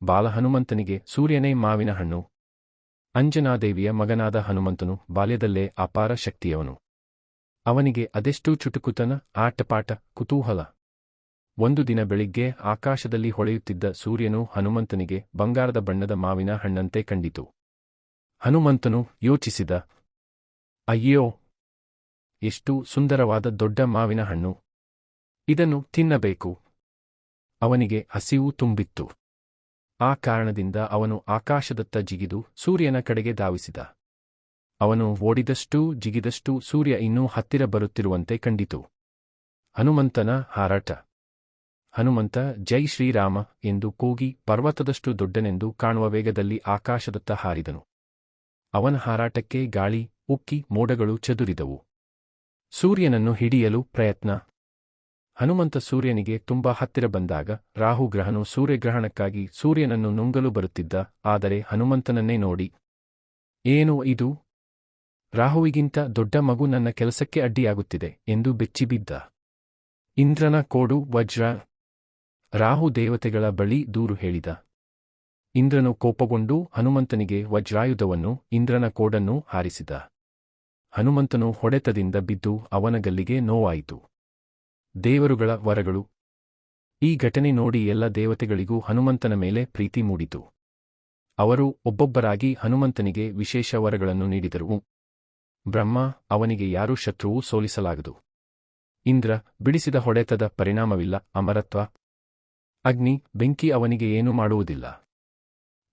ಬಾಲ ಹನುಮಂತನಿಗೆ ಸೂರ್ಯನೇ ಮಾವಿನ ಹಣ್ಣು. ಅಂಜನಾದೇವಿಯ ಮಗನಾದ ಹನುಮಂತನು ಬಾಲ್ಯದಲ್ಲೇ ಅಪಾರ ಶಕ್ತಿಯವನು. ಅವನಿಗೆ ಅದೆಷ್ಟೂ ಚುಟುಕುತನ, ಆಟಪಾಟ, ಕುತೂಹಲ. ಒಂದು ದಿನ ಬೆಳಿಗ್ಗೆ ಆಕಾಶದಲ್ಲಿ ಹೊಳೆಯುತ್ತಿದ್ದ ಸೂರ್ಯನು ಹನುಮಂತನಿಗೆ ಬಂಗಾರದ ಬಣ್ಣದ ಮಾವಿನ ಹಣ್ಣಂತೆ ಕಂಡಿತು. ಹನುಮಂತನು ಯೋಚಿಸಿದ, ಅಯ್ಯೋ, ಎಷ್ಟು ಸುಂದರವಾದ ದೊಡ್ಡ ಮಾವಿನ ಹಣ್ಣು! ಇದನ್ನು ತಿನ್ನಬೇಕು. ಅವನಿಗೆ ಹಸಿವು ತುಂಬಿತ್ತು. ಆ ಕಾರಣದಿಂದ ಅವನು ಆಕಾಶದತ್ತ ಜಿಗಿದು ಸೂರ್ಯನ ಕಡೆಗೆ ಧಾವಿಸಿದ. ಅವನು ಓಡಿದಷ್ಟೂ ಜಿಗಿದಷ್ಟೂ ಸೂರ್ಯ ಇನ್ನೂ ಹತ್ತಿರ ಬರುತ್ತಿರುವಂತೆ ಕಂಡಿತು. ಹನುಮಂತನ ಹಾರಾಟ. ಹನುಮಂತ ಜೈ ಶ್ರೀರಾಮ ಎಂದು ಕೂಗಿ ಪರ್ವತದಷ್ಟು ದೊಡ್ಡನೆಂದು ಕಾಣುವ ವೇಗದಲ್ಲಿ ಆಕಾಶದತ್ತ ಹಾರಿದನು. ಅವನ ಹಾರಾಟಕ್ಕೆ ಗಾಳಿ, ಉಕ್ಕಿ, ಮೋಡಗಳು ಚದುರಿದವು. ಸೂರ್ಯನನ್ನು ಹಿಡಿಯಲು ಪ್ರಯತ್ನ. ಹನುಮಂತ ಸೂರ್ಯನಿಗೆ ತುಂಬಾ ಹತ್ತಿರ ಬಂದಾಗ ರಾಹುಗ್ರಹನು ಸೂರ್ಯಗ್ರಹಣಕ್ಕಾಗಿ ಸೂರ್ಯನನ್ನು ನುಂಗಲು ಬರುತ್ತಿದ್ದ. ಆದರೆ ಹನುಮಂತನನ್ನೇ ನೋಡಿ, ಏನು ಇದು? ರಾಹುವಿಗಿಂತ ದೊಡ್ಡ ಮಗು ನನ್ನ ಕೆಲಸಕ್ಕೆ ಅಡ್ಡಿಯಾಗುತ್ತಿದೆ ಎಂದು ಬೆಚ್ಚಿಬಿದ್ದ. ಇಂದ್ರನ ಕೋಡು ವಜ್ರ. ರಾಹು ದೇವತೆಗಳ ಬಳಿ ದೂರು ಹೇಳಿದ. ಇಂದ್ರನು ಕೋಪಗೊಂಡು ಹನುಮಂತನಿಗೆ ವಜ್ರಾಯುಧವನ್ನು, ಇಂದ್ರನ ಕೋಡನ್ನು ಹಾರಿಸಿದ. ಹನುಮಂತನು ಹೊಡೆತದಿಂದ ಬಿದ್ದು ಅವನ ಗಲ್ಲಿಗೆ ನೋವಾಯಿತು. ದೇವರುಗಳ ವರಗಳು. ಈ ಘಟನೆ ನೋಡಿ ಎಲ್ಲ ದೇವತೆಗಳಿಗೂ ಹನುಮಂತನ ಮೇಲೆ ಪ್ರೀತಿ ಮೂಡಿತು. ಅವರು ಒಬ್ಬೊಬ್ಬರಾಗಿ ಹನುಮಂತನಿಗೆ ವಿಶೇಷ ವರಗಳನ್ನು ನೀಡಿದರು. ಬ್ರಹ್ಮ, ಅವನಿಗೆ ಯಾರೂ ಶತ್ರುವೂ ಸೋಲಿಸಲಾಗದು. ಇಂದ್ರ, ಬಿಡಿಸಿದ ಹೊಡೆತದ ಪರಿಣಾಮವಿಲ್ಲ, ಅಮರತ್ವ. ಅಗ್ನಿ, ಬೆಂಕಿ ಅವನಿಗೆ ಏನೂ ಮಾಡುವುದಿಲ್ಲ.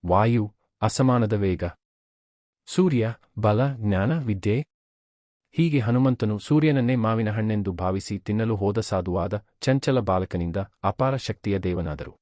ವಾಯು, ಅಸಮಾನದ ವೇಗ. ಸೂರ್ಯ, ಬಲ, ಜ್ಞಾನ, ವಿದ್ಯೆ. ಹೀಗೆ ಹನುಮಂತನು ಸೂರ್ಯನನ್ನೇ ಮಾವಿನ ಹಣ್ಣೆಂದು ಭಾವಿಸಿ ತಿನ್ನಲು ಹೋದ ಸಾಧುವಾದ ಚಂಚಲ ಬಾಲಕನಿಂದ ಅಪಾರ ಶಕ್ತಿಯ ದೇವನಾದರು.